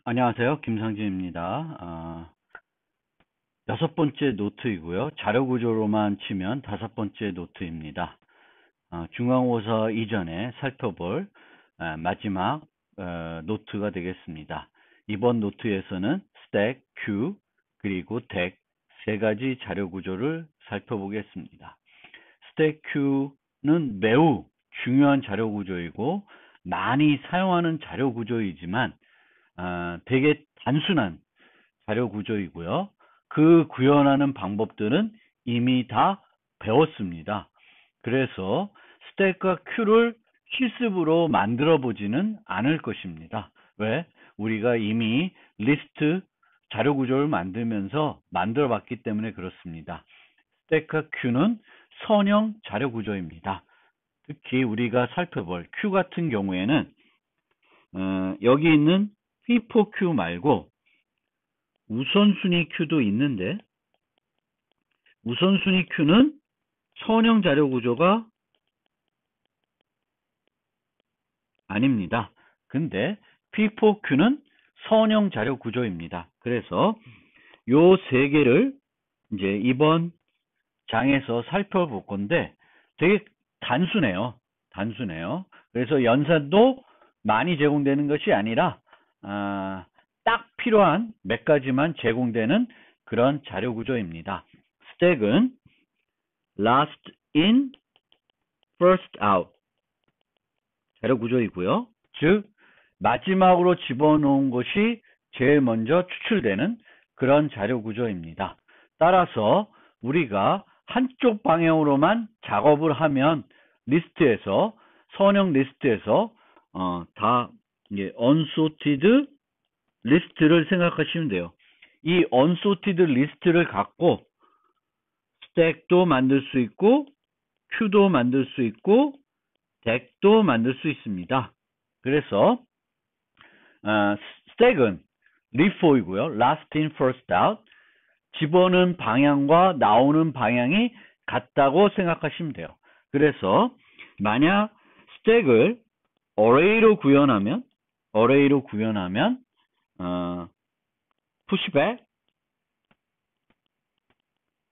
안녕하세요. 김상진입니다. 여섯 번째 노트이고요. 자료 구조로만 치면 다섯 번째 노트입니다. 중간고사 이전에 살펴볼 마지막 노트가 되겠습니다. 이번 노트에서는 스택, 큐, 그리고 덱 세 가지 자료 구조를 살펴보겠습니다. 스택 큐는 매우 중요한 자료 구조이고 많이 사용하는 자료 구조이지만 되게 단순한 자료 구조이고요. 그 구현하는 방법들은 이미 다 배웠습니다. 그래서 스택과 큐를 실습으로 만들어 보지는 않을 것입니다. 왜? 우리가 이미 리스트 자료 구조를 만들면서 만들어 봤기 때문에 그렇습니다. 스택과 큐는 선형 자료 구조입니다. 특히 우리가 살펴볼 큐 같은 경우에는 여기 있는 FIFO 큐 말고 우선순위 큐도 있는데, 우선순위 큐는 선형 자료 구조가 아닙니다. 근데 FIFO 큐는 선형 자료 구조입니다. 그래서 요 세 개를 이제 이번 장에서 살펴볼 건데 되게 단순해요. 그래서 연산도 많이 제공되는 것이 아니라 딱 필요한 몇 가지만 제공되는 그런 자료 구조입니다. 스택은 last in, first out 자료 구조이고요. 즉 마지막으로 집어넣은 것이 제일 먼저 추출되는 그런 자료 구조입니다. 따라서 우리가 한쪽 방향으로만 작업을 하면 리스트에서, 선형 리스트에서 다 이제 unsorted 리스트를 생각하시면 돼요. 이 unsorted 리스트를 갖고 스택도 만들 수 있고 큐도 만들 수 있고 덱도 만들 수 있습니다. 그래서 스택은 LIFO이고요. last in, first out. 집어넣는 방향과 나오는 방향이 같다고 생각하시면 돼요. 그래서 만약 스택을 array로 구현하면 pushback,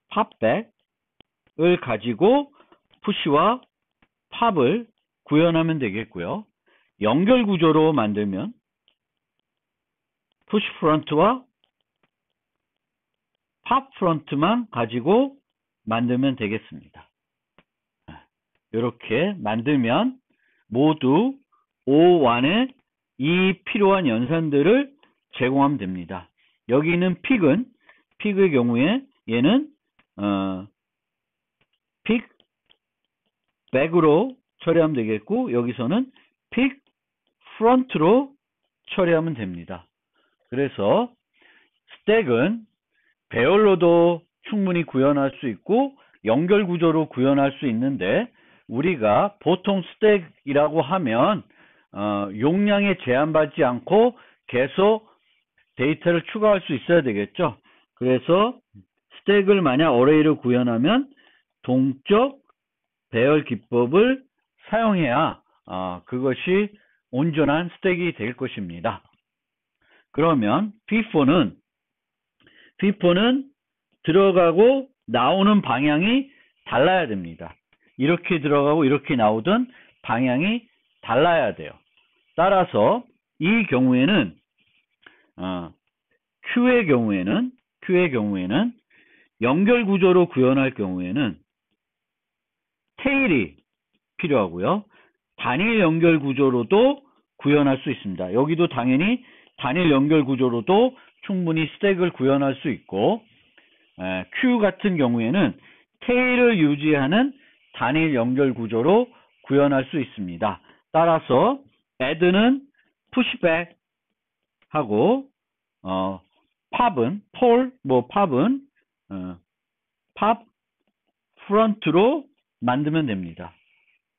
popback을 가지고 push와 pop을 구현하면 되겠고요. 연결 구조로 만들면 push front와 pop front만 가지고 만들면 되겠습니다. 이렇게 만들면 모두 O1에 이 필요한 연산들을 제공하면 됩니다. 여기 있는 픽의 경우에 얘는 픽 백으로 처리하면 되겠고, 여기서는 픽 프론트로 처리하면 됩니다. 그래서 스택은 배열로도 충분히 구현할 수 있고 연결 구조로 구현할 수 있는데, 우리가 보통 스택이라고 하면 용량에 제한받지 않고 계속 데이터를 추가할 수 있어야 되겠죠. 그래서 스택을 만약 어레이로 구현하면 동적 배열 기법을 사용해야 그것이 온전한 스택이 될 것입니다. 그러면 FIFO는 들어가고 나오는 방향이 달라야 됩니다. 이렇게 들어가고 이렇게 나오던 방향이 달라야 돼요. 따라서 이 경우에는 Q의 경우에는 연결 구조로 구현할 경우에는 테일이 필요하고요. 단일 연결 구조로도 구현할 수 있습니다. 여기도 당연히 단일 연결 구조로도 충분히 스택을 구현할 수 있고, Q 같은 경우에는 테일을 유지하는 단일 연결 구조로 구현할 수 있습니다. 따라서 add는 pushback 하고 pop은 pop front로 만들면 됩니다.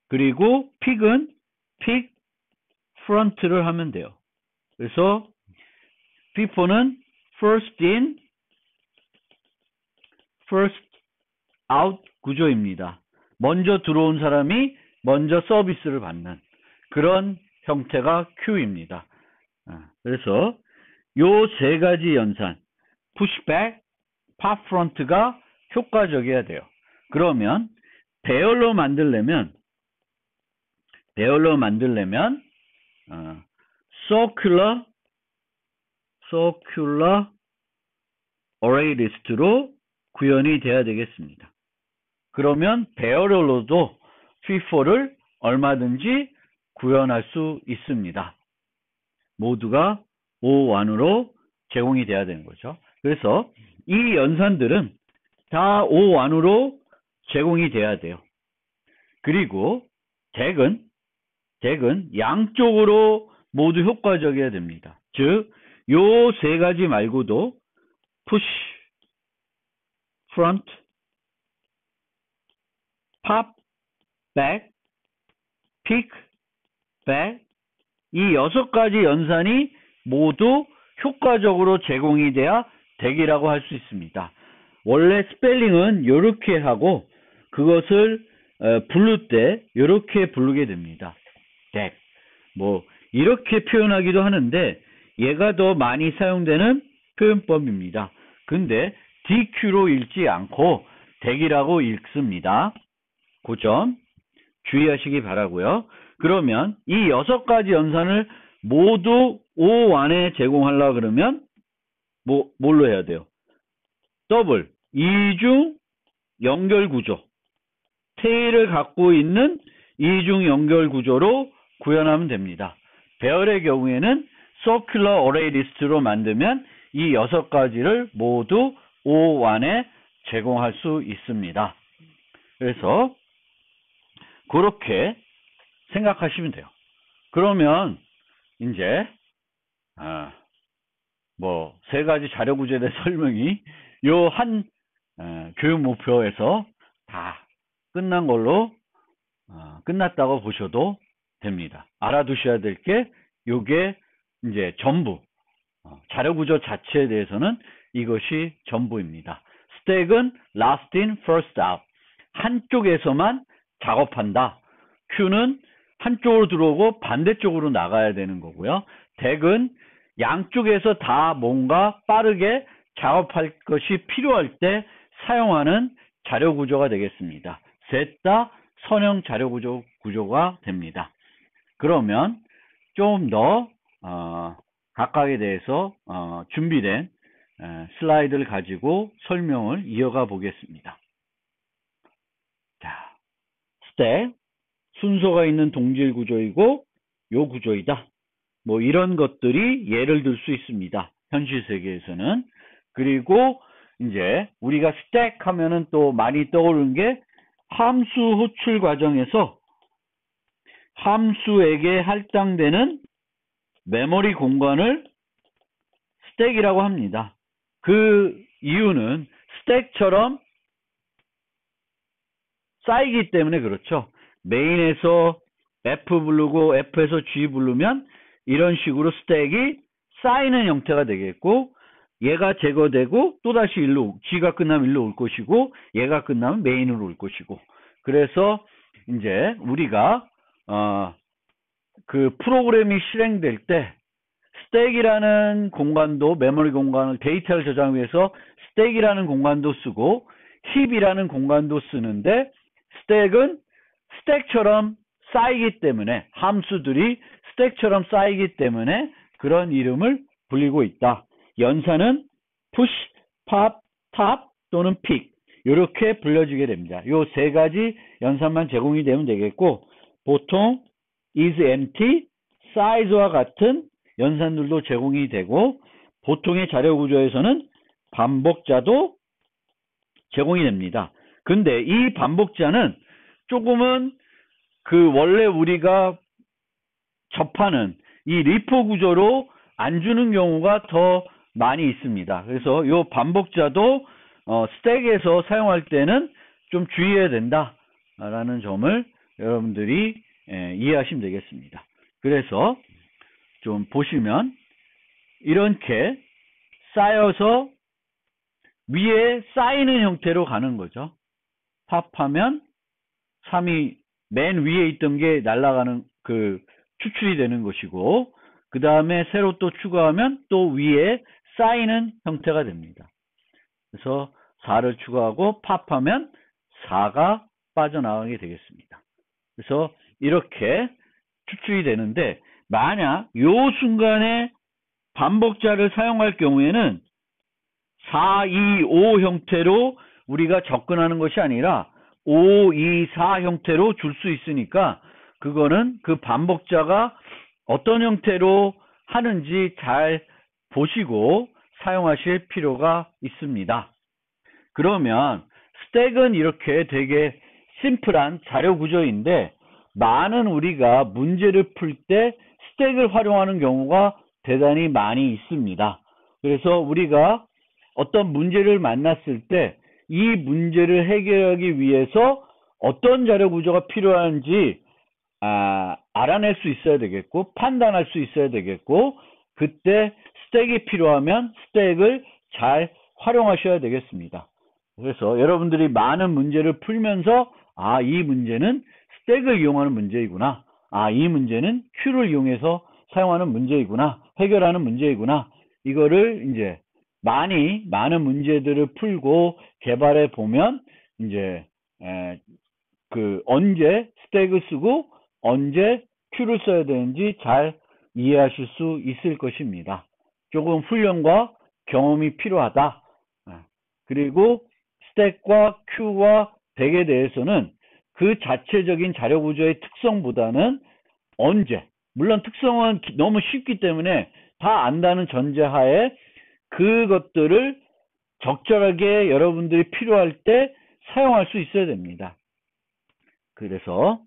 그리고 pick은 pick front를 하면 돼요. 그래서 FIFO는 first in, first out 구조입니다. 먼저 들어온 사람이 먼저 서비스를 받는 그런 형태가 Q입니다. 그래서 요 세 가지 연산, pushback, pop front가 효과적이어야 돼요. 그러면 배열로 만들려면 circular array list로 구현이 돼야 되겠습니다. 그러면 배열로도 FIFO를 얼마든지 구현할 수 있습니다. 모두가 O1으로 제공이 돼야 되는 거죠. 그래서 이 연산들은 다 O1으로 제공이 돼야 돼요. 그리고 덱은 양쪽으로 모두 효과적이어야 됩니다. 즉, 요 세 가지 말고도 push, front, pop, back, pick, back 이 6가지 연산이 모두 효과적으로 제공이 돼야 덱이라고 할 수 있습니다. 원래 스펠링은 이렇게 하고 그것을 부를 때 이렇게 부르게 됩니다. 덱. 뭐 이렇게 표현하기도 하는데 얘가 더 많이 사용되는 표현법입니다. 근데 DQ로 읽지 않고 덱이라고 읽습니다. 그 점 주의하시기 바라고요. 그러면 이 6가지 연산을 모두 O1에 제공하려고 그러면 뭘로 해야 돼요? 더블, 이중 연결 구조, 테일을 갖고 있는 이중 연결 구조로 구현하면 됩니다. 배열의 경우에는 circular array list로 만들면 이 6가지를 모두 O1에 제공할 수 있습니다. 그래서 그렇게 생각하시면 돼요. 그러면 이제 뭐 세 가지 자료 구조에 대해 설명이 요 한 교육 목표에서 다 끝난 걸로 끝났다고 보셔도 됩니다. 알아두셔야 될 게 요게 이제 전부 자료 구조 자체에 대해서는 이것이 전부입니다. 스택은 last in first out 한쪽에서만 작업한다. Q는 한쪽으로 들어오고 반대쪽으로 나가야 되는 거고요. 덱은 양쪽에서 다 뭔가 빠르게 작업할 것이 필요할 때 사용하는 자료 구조가 되겠습니다. 셋 다 선형 자료 구조가 됩니다. 그러면 좀 더 각각에 대해서 준비된 슬라이드를 가지고 설명을 이어가 보겠습니다. 자, 스택 순서가 있는 동질 구조이고 요 구조이다. 뭐 이런 것들이 예를 들 수 있습니다. 현실 세계에서는. 그리고 이제 우리가 스택 하면은 또 많이 떠오르는 게 함수 호출 과정에서 함수에게 할당되는 메모리 공간을 스택이라고 합니다. 그 이유는 스택처럼 쌓이기 때문에 그렇죠. 메인에서 F 부르고 F에서 G 부르면 이런 식으로 스택이 쌓이는 형태가 되겠고 얘가 제거되고 또다시 G가 끝나면 일로 올 것이고 얘가 끝나면 메인으로 올 것이고 그래서 이제 우리가 그 프로그램이 실행될 때 스택이라는 공간도 메모리 공간을 데이터를 저장하기 위해서 스택이라는 공간도 쓰고 힙이라는 공간도 쓰는데 스택은 스택처럼 쌓이기 때문에 함수들이 스택처럼 쌓이기 때문에 그런 이름을 불리고 있다. 연산은 push, pop, top 또는 pick 이렇게 불려지게 됩니다. 이 세 가지 연산만 제공이 되면 되겠고 보통 is empty, size와 같은 연산들도 제공이 되고 보통의 자료 구조에서는 반복자도 제공이 됩니다. 근데 이 반복자는 조금은 그 원래 우리가 접하는 이 리포 구조로 안 주는 경우가 더 많이 있습니다. 그래서 이 반복자도 스택에서 사용할 때는 좀 주의해야 된다라는 점을 여러분들이 이해하시면 되겠습니다. 그래서 좀 보시면 이렇게 쌓여서 위에 쌓이는 형태로 가는 거죠. 팝하면 3이 맨 위에 있던 게 날아가는 그 추출이 되는 것이고 그 다음에 새로 또 추가하면 또 위에 쌓이는 형태가 됩니다. 그래서 4를 추가하고 팝하면 4가 빠져나가게 되겠습니다. 그래서 이렇게 추출이 되는데, 만약 요 순간에 반복자를 사용할 경우에는 4, 2, 5 형태로 우리가 접근하는 것이 아니라 5, 2, 4 형태로 줄 수 있으니까, 그거는 그 반복자가 어떤 형태로 하는지 잘 보시고 사용하실 필요가 있습니다. 그러면 스택은 이렇게 되게 심플한 자료 구조인데, 많은 우리가 문제를 풀 때 스택을 활용하는 경우가 대단히 많이 있습니다. 그래서 우리가 어떤 문제를 만났을 때 이 문제를 해결하기 위해서 어떤 자료 구조가 필요한지 알아낼 수 있어야 되겠고, 판단할 수 있어야 되겠고, 그때 스택이 필요하면 스택을 잘 활용하셔야 되겠습니다. 그래서 여러분들이 많은 문제를 풀면서 이 문제는 스택을 이용하는 문제이구나, 이 문제는 Q를 이용해서 사용하는 문제이구나, 해결하는 문제이구나, 이거를 이제 많은 문제들을 풀고 개발해 보면 이제 언제 스택을 쓰고 언제 Q를 써야 되는지 잘 이해하실 수 있을 것입니다. 조금 훈련과 경험이 필요하다. 그리고 스택과 Q와 덱에 대해서는 그 자체적인 자료 구조의 특성보다는 언제, 물론 특성은 너무 쉽기 때문에 다 안다는 전제하에 그것들을 적절하게 여러분들이 필요할 때 사용할 수 있어야 됩니다. 그래서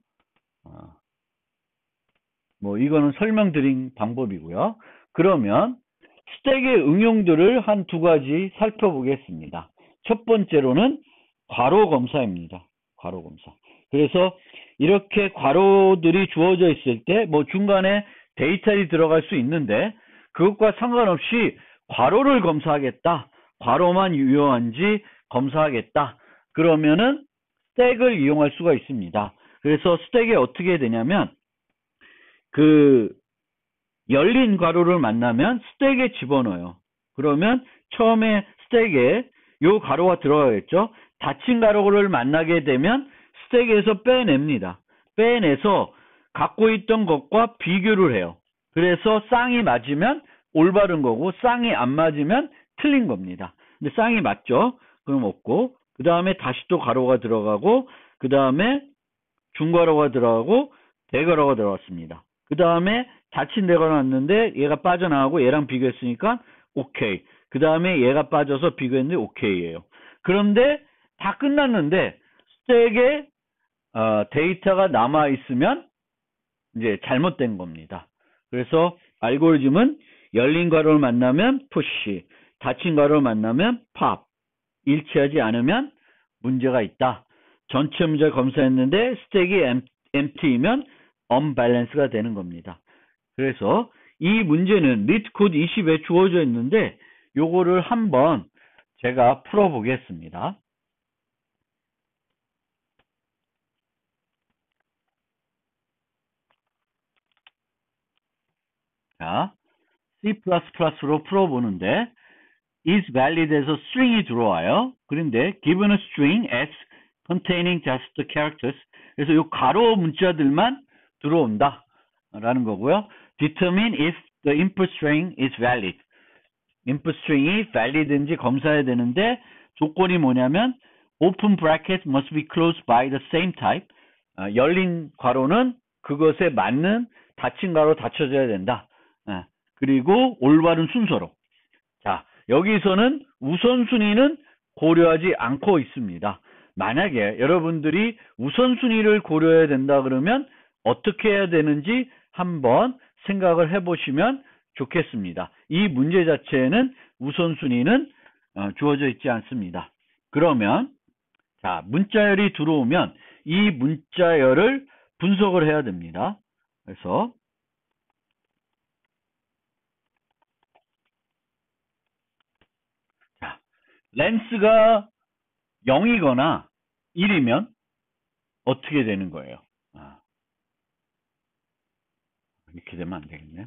이거는 설명드린 방법이고요. 그러면 스택의 응용들을 한 두 가지 살펴보겠습니다. 첫 번째로는 괄호 검사입니다. 괄호 검사. 그래서 이렇게 괄호들이 주어져 있을 때 중간에 데이터들이 들어갈 수 있는데, 그것과 상관없이 괄호를 검사하겠다, 괄호만 유효한지 검사하겠다, 그러면은 스택을 이용할 수가 있습니다. 그래서 스택이 어떻게 되냐면, 열린 괄호를 만나면 스택에 집어넣어요. 그러면 처음에 스택에 요 괄호가 들어가겠죠. 닫힌 괄호를 만나게 되면 스택에서 빼냅니다. 빼내서 갖고 있던 것과 비교를 해요. 그래서 쌍이 맞으면 올바른 거고, 쌍이 안 맞으면 틀린 겁니다. 근데 쌍이 맞죠? 그럼 없고, 그 다음에 다시 또 괄호가 들어가고, 그 다음에 중괄호가 들어가고 대괄호가 들어갔습니다. 그 다음에 닫힌 대괄호 났는데 얘가 빠져나가고 얘랑 비교했으니까 오케이. 그 다음에 얘가 빠져서 비교했는데 오케이예요. 그런데 다 끝났는데 스택에 데이터가 남아 있으면 이제 잘못된 겁니다. 그래서 알고리즘은 열린 괄호를 만나면 푸시, 닫힌 괄호를 만나면 팝, 일치하지 않으면 문제가 있다. 전체 문제 검사했는데 스택이 empty이면 unbalance가 되는 겁니다. 그래서 이 문제는 리트 코드 20에 주어져 있는데, 요거를 한번 제가 풀어보겠습니다. 자, C++로 풀어보는데 is valid에서 string이 들어와요. 그런데 given a string s containing just the characters, 그래서 요 괄호 문자들만 들어온다 라는 거고요. determine if the input string is valid, input string이 valid인지 검사해야 되는데, 조건이 뭐냐면 open bracket must be closed by the same type, 열린 괄호는 그것에 맞는 닫힌 괄호 닫혀져야 된다. 그리고 올바른 순서로. 자, 여기서는 우선순위는 고려하지 않고 있습니다. 만약에 여러분들이 우선순위를 고려해야 된다 그러면 어떻게 해야 되는지 한번 생각을 해보시면 좋겠습니다. 이 문제 자체에는 우선순위는 주어져 있지 않습니다. 그러면 자, 문자열이 들어오면 이 문자열을 분석을 해야 됩니다. 그래서 자, 렌스가 0이거나 1이면 어떻게 되는 거예요? 이렇게 되면 안 되겠네.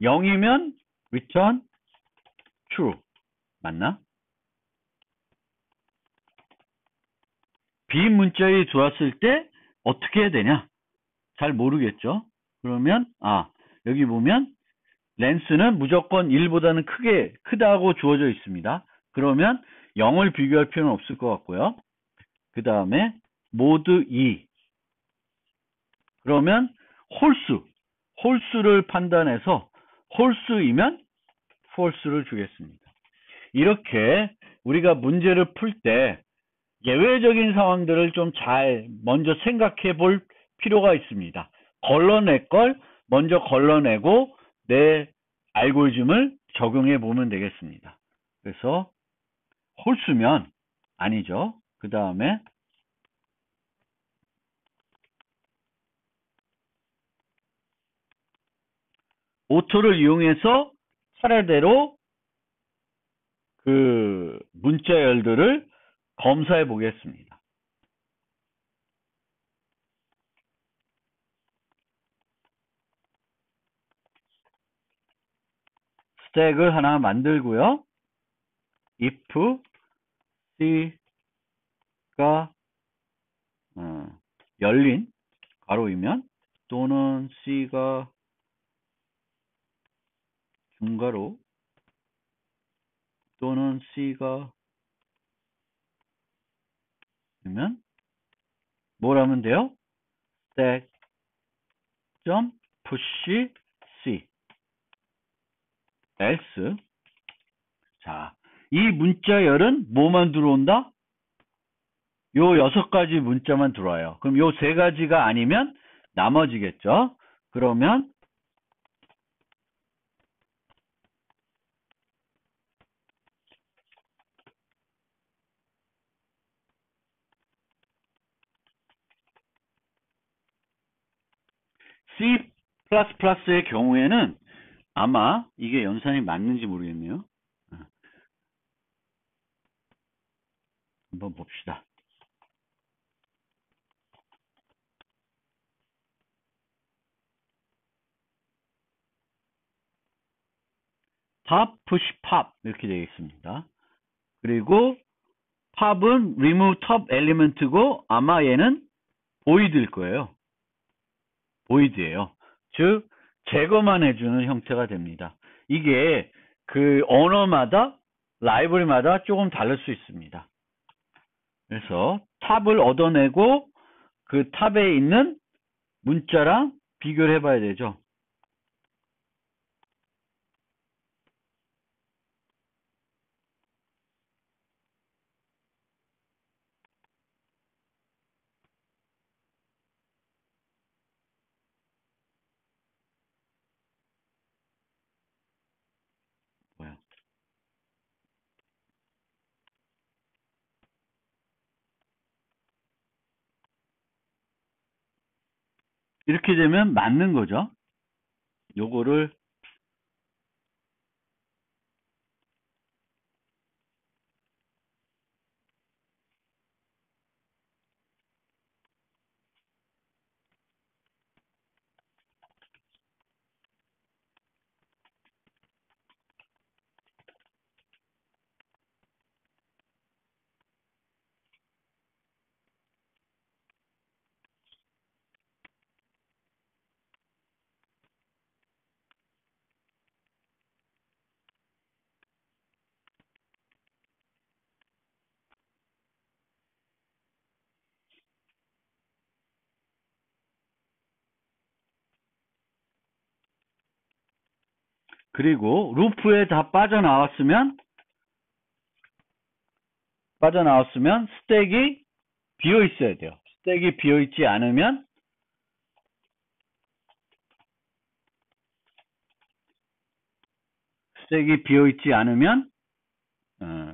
0이면 return true. 맞나? 비문자열이 들어왔을 때 어떻게 해야 되냐? 잘 모르겠죠? 그러면 여기 보면 렌스는 무조건 1보다는 크다고 주어져 있습니다. 그러면 0을 비교할 필요는 없을 것 같고요. 그 다음에 모드 2. 그러면 홀수를 판단해서 홀수이면 false를 주겠습니다. 이렇게 우리가 문제를 풀 때 예외적인 상황들을 좀 잘 먼저 생각해 볼 필요가 있습니다. 걸러낼 걸 먼저 걸러내고 내 알고리즘을 적용해 보면 되겠습니다. 그래서 홀수면 아니죠. 그 다음에 오토를 이용해서 차례대로 그 문자열들을 검사해 보겠습니다. 스택을 하나 만들고요. if c가 열린 가로이면 또는 c가 중가로 또는 c가 면 뭘 하면 돼요? stack push c else. 자, 이 문자열은 뭐만 들어온다? 요 6가지 문자만 들어와요. 그럼 요 3가지가 아니면 나머지겠죠? 그러면 C++의 경우에는 아마 이게 연산이 맞는지 모르겠네요. 한번 봅시다. pop, push, pop 이렇게 되어 있습니다. 그리고 pop은 remove top element고 아마 얘는 void일 거예요. void예요. 즉 제거만 해주는 형태가 됩니다. 이게 그 언어마다 라이브러리마다 조금 다를 수 있습니다. 그래서 탑을 얻어내고 그 탑에 있는 문자랑 비교를 해봐야 되죠. 뭐야? 이렇게 되면 맞는 거죠. 요거를 그리고 루프에 다 빠져나왔으면 스택이 비어 있어야 돼요. 스택이 비어 있지 않으면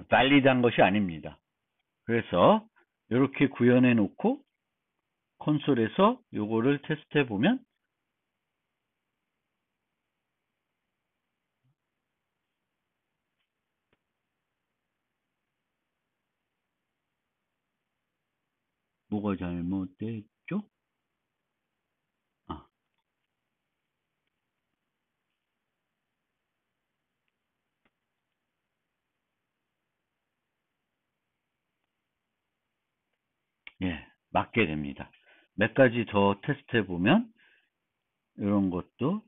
valid한 것이 아닙니다. 그래서 이렇게 구현해 놓고 콘솔에서 요거를 테스트해 보면 뭐가 잘못됐죠? 예, 맞게 됩니다. 몇 가지 더 테스트 해보면 이런 것도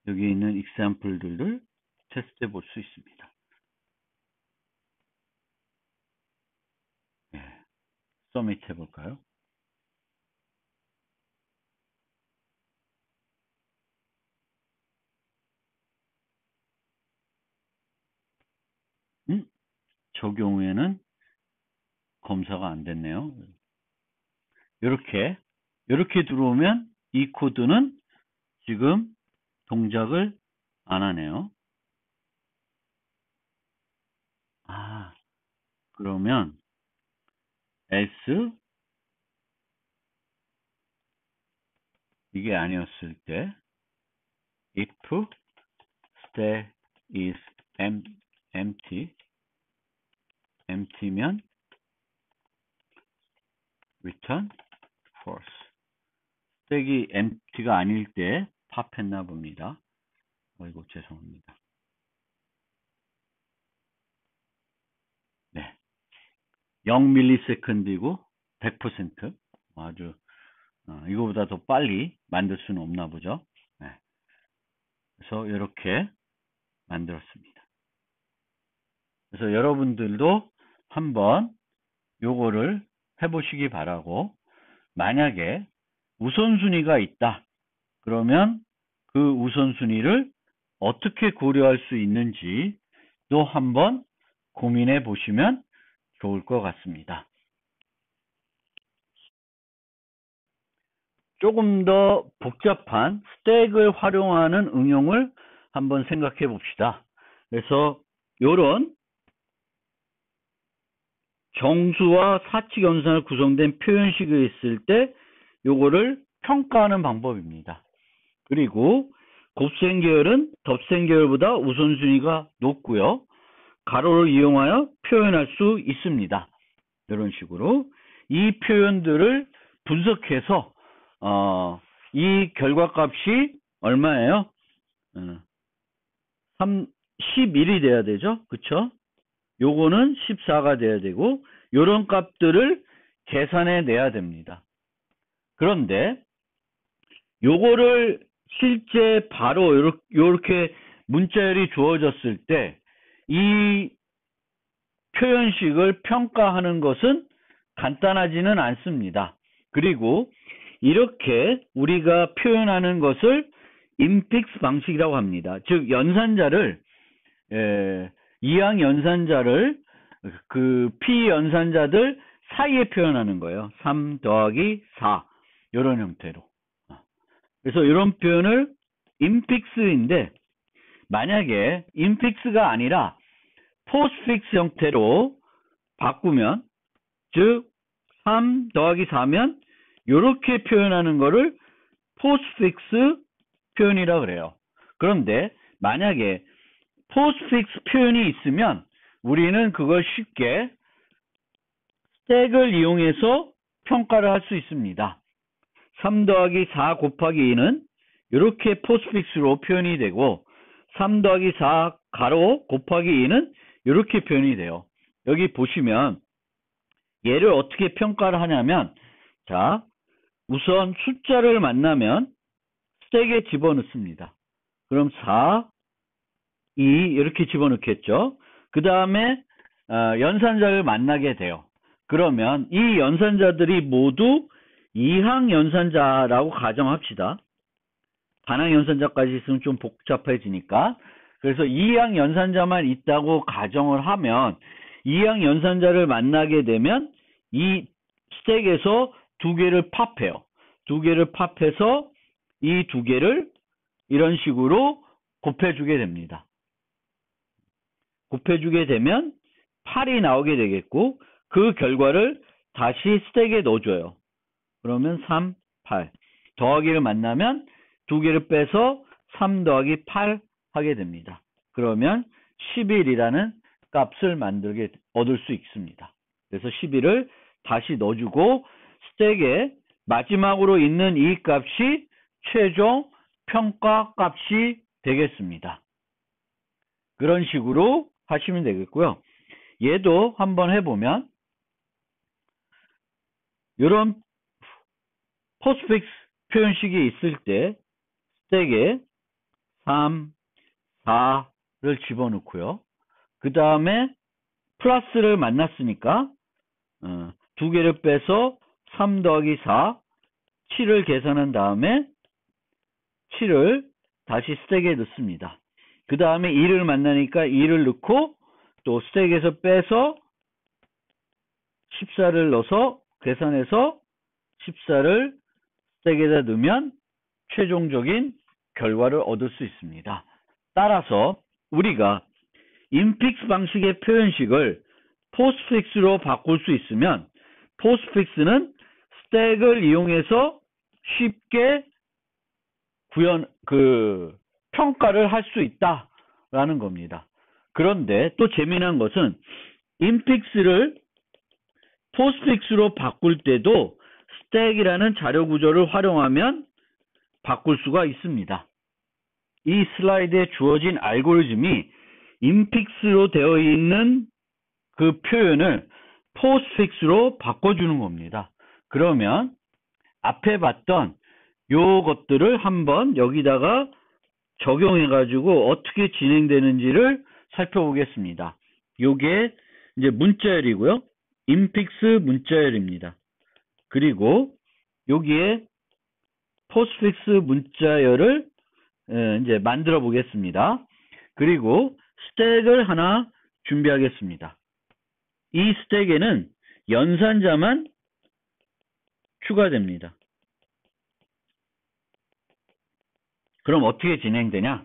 여기 있는 example들을 테스트 해볼 수 있습니다. 예, 서밋 해볼까요? 저 경우에는 검사가 안 됐네요. 이렇게 들어오면 이 코드는 지금 동작을 안 하네요. 그러면 else 이게 아니었을 때 if stack is empty면 return false. 스택이 empty가 아닐 때 팝했나 봅니다. 어이구 죄송합니다. 네, 0ms이고 100% 아주 이거보다 더 빨리 만들 수는 없나 보죠. 네. 그래서 이렇게 만들었습니다. 그래서 여러분들도 한번 요거를 해보시기 바라고, 만약에 우선순위가 있다 그러면 그 우선순위를 어떻게 고려할 수 있는지 또 한번 고민해 보시면 좋을 것 같습니다. 조금 더 복잡한 스택을 활용하는 응용을 한번 생각해 봅시다. 그래서 요런 정수와 사칙 연산을 구성된 표현식이 있을 때 요거를 평가하는 방법입니다. 그리고 곱셈 계열은 덧셈 계열보다 우선순위가 높고요. 가로를 이용하여 표현할 수 있습니다. 이런 식으로 이 표현들을 분석해서 이 결과값이 얼마예요? 11이 돼야 되죠. 그쵸? 요거는 14가 돼야 되고 요런 값들을 계산해 내야 됩니다. 그런데 요거를 실제 바로 요렇게 문자열이 주어졌을 때 이 표현식을 평가하는 것은 간단하지는 않습니다. 그리고 이렇게 우리가 표현하는 것을 인픽스 방식이라고 합니다. 즉 연산자를 이항 연산자를 그 p 연산자들 사이에 표현하는 거예요. 3 더하기 4 이런 형태로. 그래서 이런 표현을 인픽스인데, 만약에 인픽스가 아니라 포스트픽스 형태로 바꾸면, 즉 3 더하기 4면 이렇게 표현하는 거를 포스트픽스 표현이라 그래요. 그런데 만약에 포스트픽스 표현이 있으면 우리는 그걸 쉽게 스택을 이용해서 평가를 할 수 있습니다. 3 더하기 4 곱하기 2는 이렇게 포스트픽스로 표현이 되고 3 더하기 4 가로 곱하기 2는 이렇게 표현이 돼요. 여기 보시면 얘를 어떻게 평가를 하냐면, 자, 우선 숫자를 만나면 스택에 집어넣습니다. 그럼 4, 2 이렇게 집어넣겠죠. 그 다음에 연산자를 만나게 돼요. 그러면 이 연산자들이 모두 이항 연산자라고 가정합시다. 반항 연산자까지 있으면 좀 복잡해지니까. 그래서 이항 연산자만 있다고 가정을 하면 이항 연산자를 만나게 되면 이 스택에서 두 개를 팝해요. 두 개를 팝해서 이 두 개를 이런 식으로 곱해주게 됩니다. 곱해주게 되면 8이 나오게 되겠고, 그 결과를 다시 스택에 넣어줘요. 그러면 3, 8. 더하기를 만나면 두 개를 빼서 3 더하기 8 하게 됩니다. 그러면 11이라는 값을 얻을 수 있습니다. 그래서 11을 다시 넣어주고 스택에 마지막으로 있는 이 값이 최종 평가 값이 되겠습니다. 그런 식으로 하시면 되겠고요. 얘도 한번 해보면 이런 포스트픽스 표현식이 있을 때 스택에 3, 4를 집어넣고요. 그 다음에 플러스를 만났으니까 두 개를 빼서 3 더하기 4, 7을 계산한 다음에 7을 다시 스택에 넣습니다. 그 다음에 2를 만나니까 2를 넣고 또 스택에서 빼서 14를 넣어서 계산해서 14를 스택에다 넣으면 최종적인 결과를 얻을 수 있습니다. 따라서 우리가 인픽스 방식의 표현식을 포스트픽스로 바꿀 수 있으면 포스트픽스는 스택을 이용해서 쉽게 평가를 할 수 있다라는 겁니다. 그런데 또 재미난 것은 인픽스를 포스트픽스로 바꿀 때도 스택이라는 자료 구조를 활용하면 바꿀 수가 있습니다. 이 슬라이드에 주어진 알고리즘이 인픽스로 되어 있는 그 표현을 포스트픽스로 바꿔주는 겁니다. 그러면 앞에 봤던 요것들을 한번 여기다가 적용해가지고 어떻게 진행되는지를 살펴보겠습니다. 요게 이제 문자열이고요. 인픽스 문자열입니다. 그리고 여기에 포스트픽스 문자열을 이제 만들어 보겠습니다. 그리고 스택을 하나 준비하겠습니다. 이 스택에는 연산자만 추가됩니다. 그럼 어떻게 진행되냐?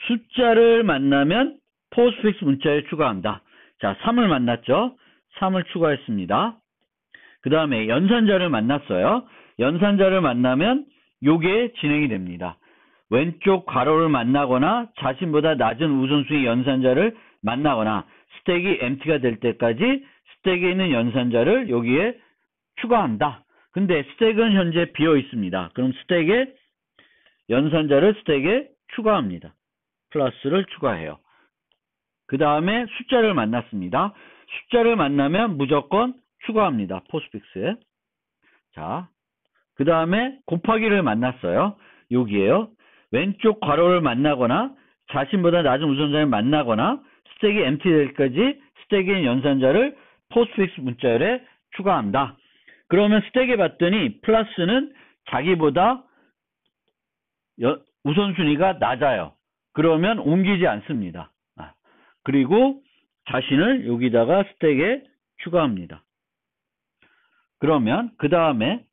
숫자를 만나면 포스트픽스 문자열 추가한다. 자, 3을 만났죠? 3을 추가했습니다. 그 다음에 연산자를 만났어요. 연산자를 만나면 요게 진행이 됩니다. 왼쪽 괄호를 만나거나 자신보다 낮은 우선순위 연산자를 만나거나 스택이 empty가 될 때까지 스택에 있는 연산자를 여기에 추가한다. 근데 스택은 현재 비어 있습니다. 그럼 스택에 연산자를 스택에 추가합니다. 플러스를 추가해요. 그 다음에 숫자를 만났습니다. 숫자를 만나면 무조건 추가합니다. 포스트픽스에. 자, 그 다음에 곱하기를 만났어요. 여기에요. 왼쪽 괄호를 만나거나 자신보다 낮은 우선자를 만나거나 스택이 empty 될 때까지 스택에 있는 연산자를 포스트픽스 문자열에 추가한다. 그러면 스택에 봤더니 플러스는 자기보다 우선순위가 낮아요. 그러면 옮기지 않습니다. 그리고 자신을 여기다가 스택에 추가합니다. 그러면 그 다음에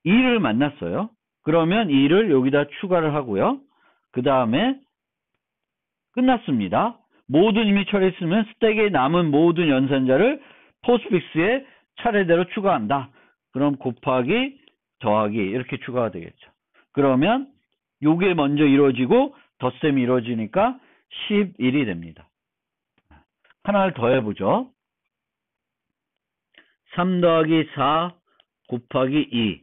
2를 만났어요. 그러면 2를 여기다 추가를 하고요. 그 다음에 끝났습니다. 모든 이미 처리했으면 스택에 남은 모든 연산자를 포스트픽스에 차례대로 추가한다. 그럼 곱하기 더하기 이렇게 추가가 되겠죠. 그러면 요게 먼저 이루어지고 덧셈이 이루어지니까 11이 됩니다. 하나를 더 해보죠. 3 더하기 4 곱하기 2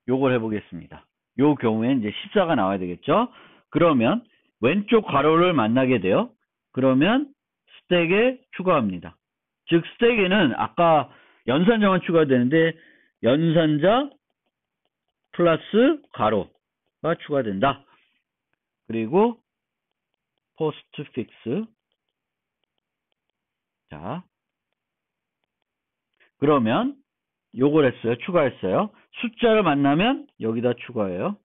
요걸 해보겠습니다. 요 경우엔 이제 14가 나와야 되겠죠. 그러면 왼쪽 괄호를 만나게 돼요. 그러면 스택에 추가합니다. 즉 스택에는 아까 연산자만 추가되는데 연산자 플러스 괄호가 추가된다. 그리고 포스트픽스. 자, 그러면 요걸 했어요. 추가했어요. 숫자를 만나면 여기다 추가해요.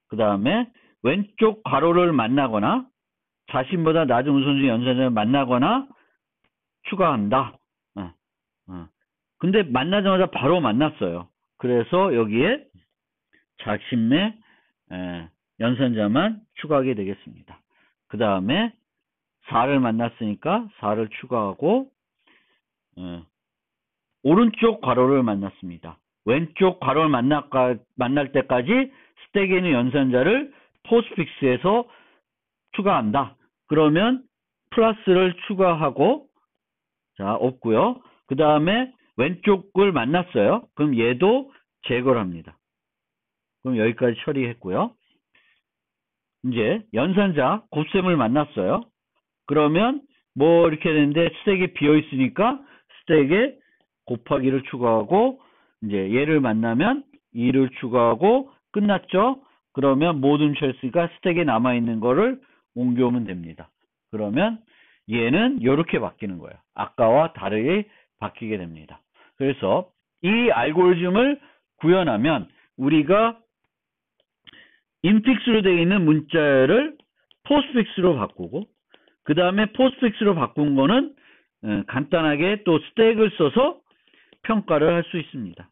그 다음에 왼쪽 괄호를 만나거나 자신보다 낮은 우선순위 연산자를 만나거나 추가한다. 근데 만나자마자 바로 만났어요. 그래서 여기에 자신의 연산자만 추가하게 되겠습니다. 그 다음에 4를 만났으니까 4를 추가하고 오른쪽 괄호를 만났습니다. 왼쪽 괄호를 만날 때까지 스택에 있는 연산자를 포스트픽스에서 추가한다. 그러면 플러스를 추가하고 자 없고요. 그 다음에 왼쪽을 만났어요. 그럼 얘도 제거를 합니다. 그럼 여기까지 처리했고요. 이제 연산자 곱셈을 만났어요. 그러면 뭐 이렇게 되는데 스택이 비어 있으니까 스택에 곱하기를 추가하고 이제 얘를 만나면 2를 추가하고 끝났죠? 그러면 모든 choice가 스택에 남아있는 거를 옮겨오면 됩니다. 그러면 얘는 이렇게 바뀌는 거예요. 아까와 다르게 바뀌게 됩니다. 그래서 이 알고리즘을 구현하면 우리가 인픽스로 되어 있는 문자를 포스트픽스로 바꾸고 그 다음에 포스트픽스로 바꾼 거는 간단하게 또 스택을 써서 평가를 할 수 있습니다.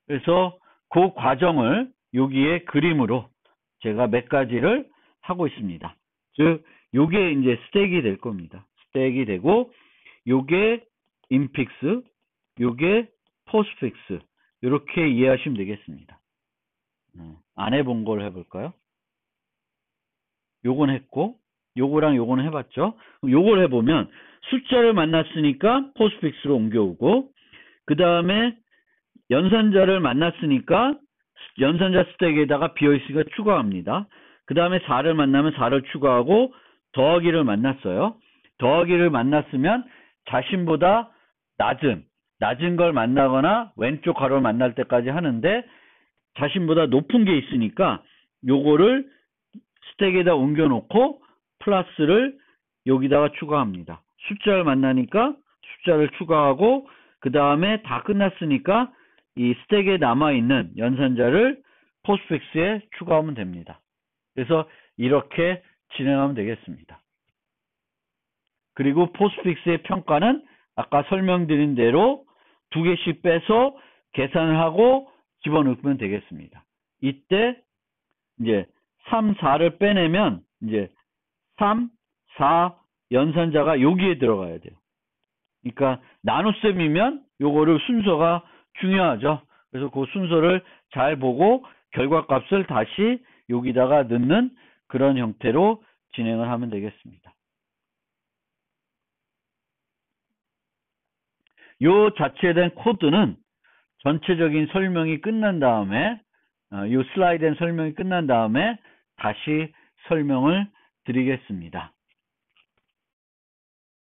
그래서 그 과정을 여기에 그림으로 제가 몇 가지를 하고 있습니다. 즉 요게 이제 스택이 될 겁니다. 스택이 되고 요게 인픽스, 요게 포스트픽스 이렇게 이해하시면 되겠습니다. 안 해본 걸 해볼까요? 요건 했고 요거랑 요거는 해봤죠. 요걸 해보면 숫자를 만났으니까 포스트픽스로 옮겨오고 그 다음에 연산자를 만났으니까 연산자 스택에다가 비어있으니까 추가합니다. 그 다음에 4를 만나면 4를 추가하고 더하기를 만났어요. 더하기를 만났으면 자신보다 낮은 걸 만나거나 왼쪽 가로를 만날 때까지 하는데 자신보다 높은 게 있으니까 요거를 스택에다 옮겨놓고 플러스를 여기다가 추가합니다. 숫자를 만나니까 숫자를 추가하고 그 다음에 다 끝났으니까 이 스택에 남아있는 연산자를 포스트픽스에 추가하면 됩니다. 그래서 이렇게 진행하면 되겠습니다. 그리고 포스트픽스의 평가는 아까 설명드린 대로 2개씩 빼서 계산을 하고 집어넣으면 되겠습니다. 이때 이제 3, 4를 빼내면 이제 3, 4 연산자가 여기에 들어가야 돼요. 그러니까 나눗셈이면 요거를 순서가 중요하죠. 그래서 그 순서를 잘 보고 결과값을 다시 여기다가 넣는 그런 형태로 진행을 하면 되겠습니다. 요 자체에 대한 코드는 전체적인 설명이 끝난 다음에 요 슬라이드엔 설명이 끝난 다음에 다시 설명을 드리겠습니다.